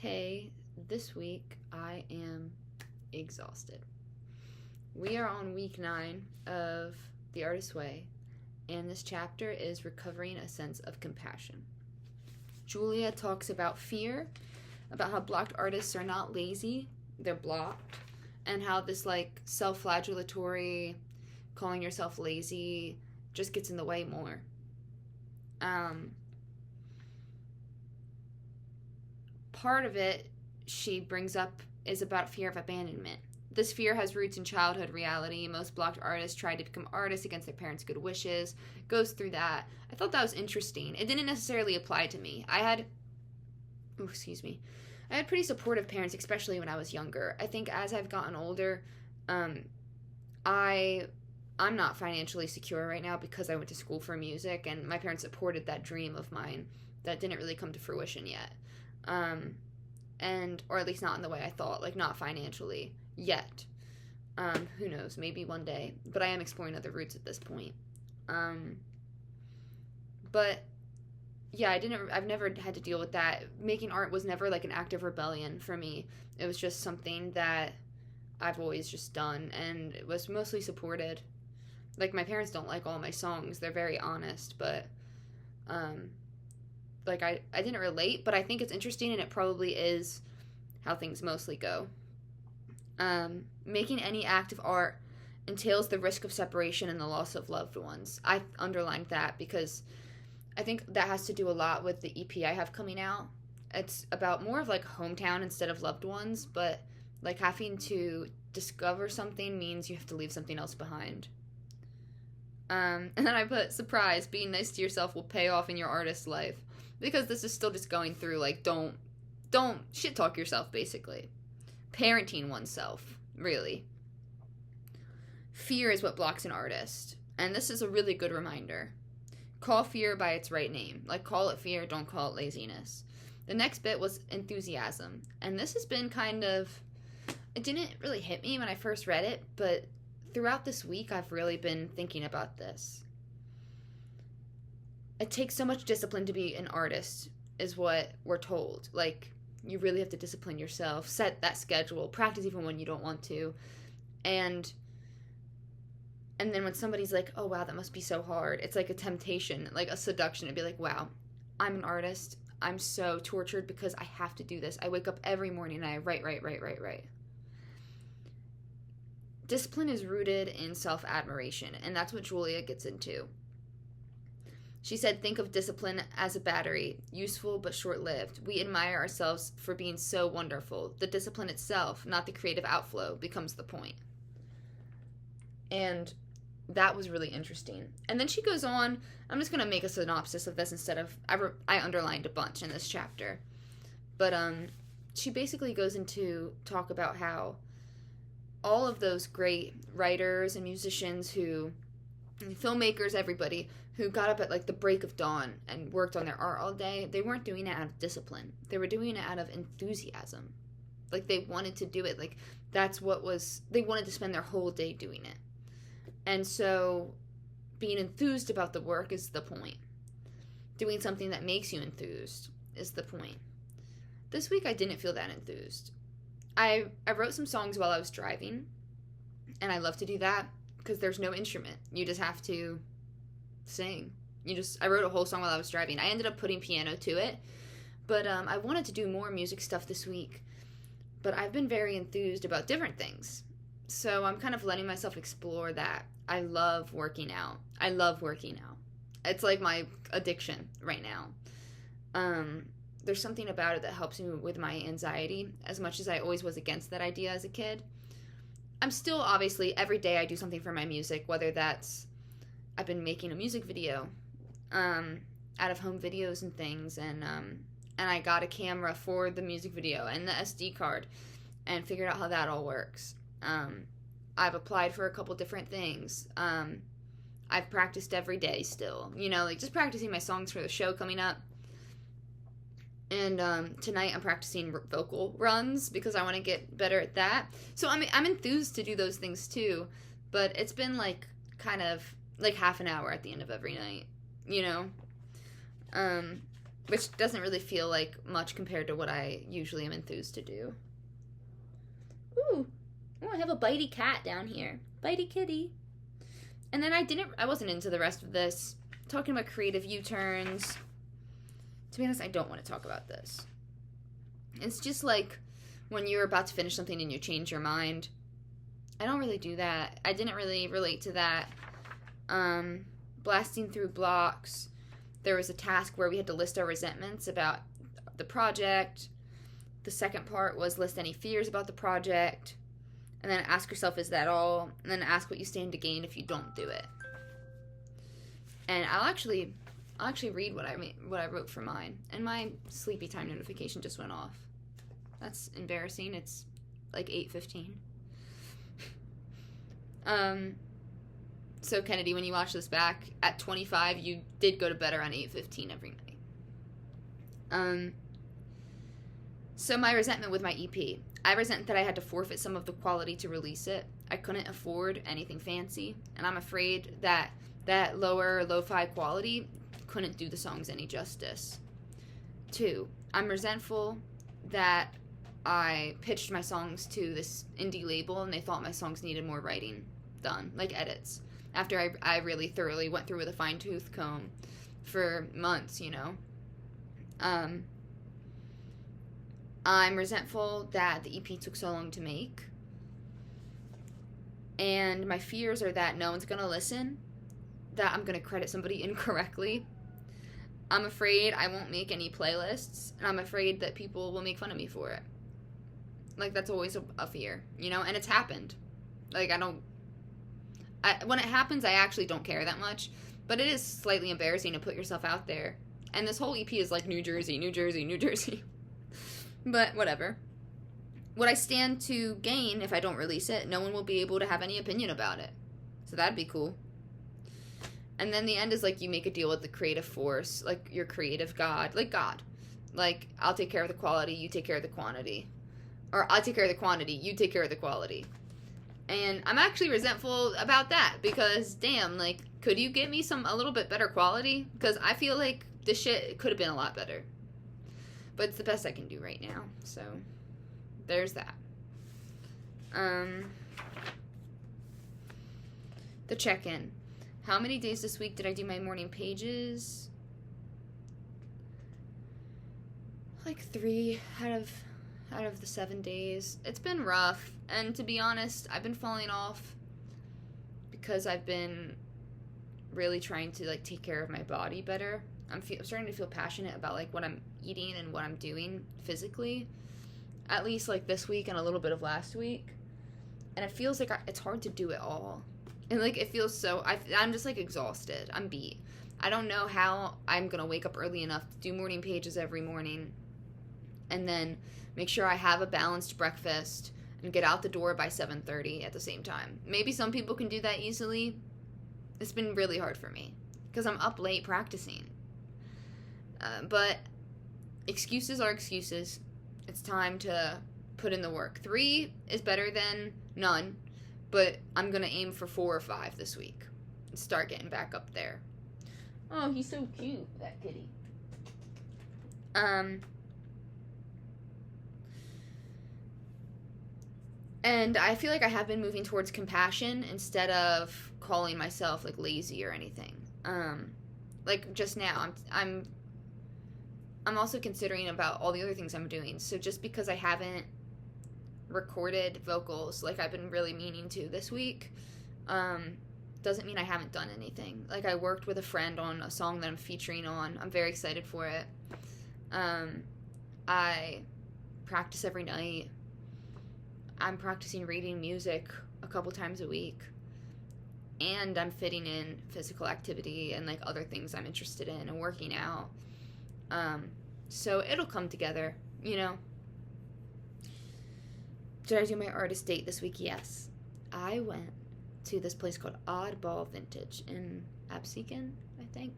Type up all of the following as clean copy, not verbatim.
Hey, this week I am exhausted. We are on week 9 of The Artist's Way, and this chapter is recovering a sense of compassion. Julia talks about fear, about how blocked artists are not lazy, they're blocked, and how this self-flagellatory, calling yourself lazy, just gets in the way more. Part of it she brings up is about fear of abandonment. This fear has roots in childhood reality. Most blocked artists try to become artists against their parents' good wishes. Goes through that. I thought that was interesting. It didn't necessarily apply to me. I had pretty supportive parents, especially when I was younger. I think as I've gotten older, I'm not financially secure right now because I went to school for music, and my parents supported that dream of mine that didn't really come to fruition yet. Or at least not in the way I thought, not financially yet. Who knows, maybe one day, but I am exploring other routes at this point. But yeah, I've never had to deal with that. Making art was never an act of rebellion for me. It was just something that I've always just done, and it was mostly supported. My parents don't like all my songs. They're very honest, but I didn't relate, but I think it's interesting, and it probably is how things mostly go. Making any act of art entails the risk of separation and the loss of loved ones. I underlined that because I think that has to do a lot with the EP I have coming out. It's about more of hometown instead of loved ones, but having to discover something means you have to leave something else behind. And then I put, surprise, being nice to yourself will pay off in your artist life. Because this is still just going through, don't shit talk yourself, basically. Parenting oneself, really. Fear is what blocks an artist. And this is a really good reminder. Call fear by its right name. Call it fear, don't call it laziness. The next bit was enthusiasm. And this has been it didn't really hit me when I first read it, but throughout this week I've really been thinking about this. It takes so much discipline to be an artist, is what we're told. You really have to discipline yourself, set that schedule, practice even when you don't want to. And then when somebody's like, oh, wow, that must be so hard, it's like a temptation, a seduction. It'd be like, wow, I'm an artist. I'm so tortured because I have to do this. I wake up every morning and I write. Discipline is rooted in self-admiration, and that's what Julia gets into. She said, think of discipline as a battery, useful but short-lived. We admire ourselves for being so wonderful. The discipline itself, not the creative outflow, becomes the point. And that was really interesting. And then she goes on, I'm just going to make a synopsis of this instead of, I underlined a bunch in this chapter. But she basically goes into talk about how all of those great writers and musicians and filmmakers, everybody who got up at the break of dawn and worked on their art all day, they weren't doing it out of discipline. They were doing it out of enthusiasm. They wanted to do it. They wanted to spend their whole day doing it. And so being enthused about the work is the point. Doing something that makes you enthused is the point. This week I didn't feel that enthused. I wrote some songs while I was driving, and I love to do that because there's no instrument. You just have to sing. I wrote a whole song while I was driving. I ended up putting piano to it, but I wanted to do more music stuff this week. But I've been very enthused about different things, so I'm kind of letting myself explore that. I love working out. It's my addiction right now. There's something about it that helps me with my anxiety, as much as I always was against that idea as a kid. I'm still, obviously, every day I do something for my music, whether that's I've been making a music video, out of home videos and things, and I got a camera for the music video and the SD card, and figured out how that all works. I've applied for a couple different things. I've practiced every day still, just practicing my songs for the show coming up. And tonight I'm practicing vocal runs because I want to get better at that. So I'm enthused to do those things too, but it's been kind of half an hour at the end of every night, which doesn't really feel like much compared to what I usually am enthused to do. Ooh, oh, I have a bitey cat down here. Bitey kitty. And then I wasn't into the rest of this. Talking about creative U-turns. To be honest, I don't want to talk about this. It's just like when you're about to finish something and you change your mind. I don't really do that. I didn't really relate to that. Blasting through blocks. There was a task where we had to list our resentments about the project. The second part was list any fears about the project. And then ask yourself, is that all? And then ask what you stand to gain if you don't do it. And I'll actually read what I wrote for mine. And my sleepy time notification just went off. That's embarrassing. It's like 8:15. So Kennedy, when you watch this back at 25, you did go to bed around 8:15 every night. So my resentment with my EP. I resent that I had to forfeit some of the quality to release it. I couldn't afford anything fancy, and I'm afraid that that lower lo-fi quality couldn't do the songs any justice. 2, I'm resentful that I pitched my songs to this indie label and they thought my songs needed more writing done, like edits, after I really thoroughly went through with a fine-tooth comb for months, you know. I'm resentful that the EP took so long to make. And my fears are that no one's going to listen, that I'm going to credit somebody incorrectly. I'm afraid I won't make any playlists, and I'm afraid that people will make fun of me for it. Like, that's always a fear, you know? And it's happened. Like, when it happens, I actually don't care that much. But it is slightly embarrassing to put yourself out there. And this whole EP is like New Jersey, New Jersey, New Jersey. But whatever. What I stand to gain if I don't release it, no one will be able to have any opinion about it. So that'd be cool. And then the end is like you make a deal with the creative force, like your creative God, like God. Like, I'll take care of the quality, you take care of the quantity. Or I'll take care of the quantity, you take care of the quality. And I'm actually resentful about that because, damn, like, could you get me a little bit better quality? Because I feel like this shit could have been a lot better. But it's the best I can do right now, so there's that. The check-in. How many days this week did I do my morning pages? Like 3 out of the 7 days. It's been rough, and to be honest, I've been falling off because I've been really trying to, like, take care of my body better. I'm starting to feel passionate about, like, what I'm eating and what I'm doing physically, at least, like, this week and a little bit of last week, and it feels like it's hard to do it all, and, like, it feels so, I'm just, like, exhausted. I'm beat. I don't know how I'm gonna wake up early enough to do morning pages every morning, and then make sure I have a balanced breakfast and get out the door by 7:30 at the same time. Maybe some people can do that easily. It's been really hard for me, because I'm up late practicing. But excuses are excuses. It's time to put in the work. 3 is better than none, but I'm going to aim for 4 or 5 this week and start getting back up there. Oh, he's so cute, that kitty. And I feel like I have been moving towards compassion instead of calling myself, like, lazy or anything. Like, just now, I'm also considering about all the other things I'm doing. So just because I haven't recorded vocals like I've been really meaning to this week, doesn't mean I haven't done anything. Like, I worked with a friend on a song that I'm featuring on. I'm very excited for it. I practice every night. I'm practicing reading music a couple times a week. And I'm fitting in physical activity and, like, other things I'm interested in and working out. So it'll come together, you know. Did I do my artist date this week? Yes. I went to this place called Oddball Vintage in Absecon, I think.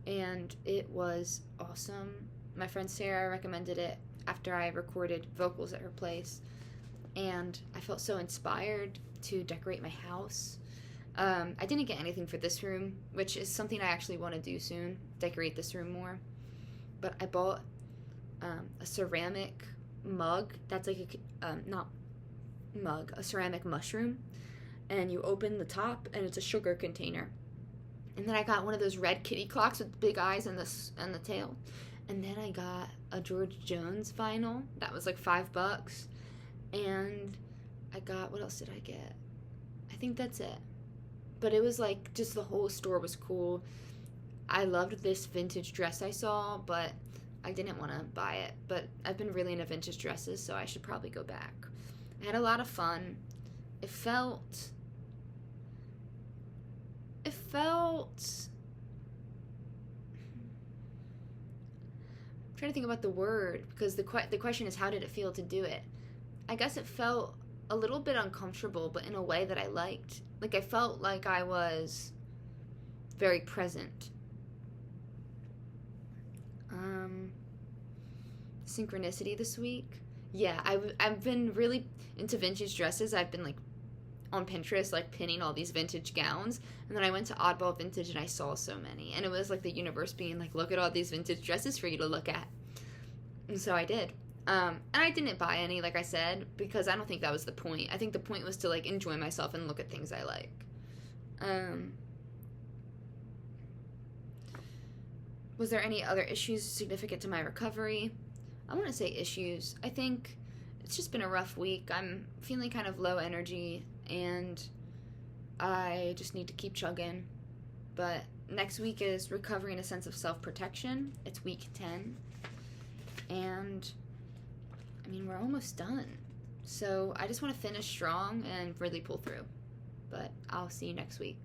And it was awesome. My friend Sarah recommended it after I recorded vocals at her place. And I felt so inspired to decorate my house. I didn't get anything for this room, which is something I actually want to do soon. Decorate this room more. but I bought a ceramic mug that's like not mug, a ceramic mushroom, and you open the top and it's a sugar container. And then I got one of those red kitty clocks with big eyes and the tail. And then I got a George Jones vinyl that was like $5. And I got, what else did I get? I think that's it. But it was like, just the whole store was cool. I loved this vintage dress I saw, but I didn't want to buy it. But I've been really into vintage dresses, so I should probably go back. I had a lot of fun. It felt I'm trying to think about the word, because the question is, how did it feel to do it? I guess it felt a little bit uncomfortable, but in a way that I liked. Like, I felt like I was very present. Synchronicity this week. Yeah, I've been really into vintage dresses. I've been, like, on Pinterest, like, pinning all these vintage gowns. And then I went to Oddball Vintage and I saw so many. And it was like the universe being like, look at all these vintage dresses for you to look at. And so I did. And I didn't buy any, like I said, because I don't think that was the point. I think the point was to, like, enjoy myself and look at things I like. Was there any other issues significant to my recovery? I want to say issues. I think it's just been a rough week. I'm feeling kind of low energy, and I just need to keep chugging. But next week is recovery and a sense of self-protection. It's week 10. And, I mean, we're almost done. So I just want to finish strong and really pull through. But I'll see you next week.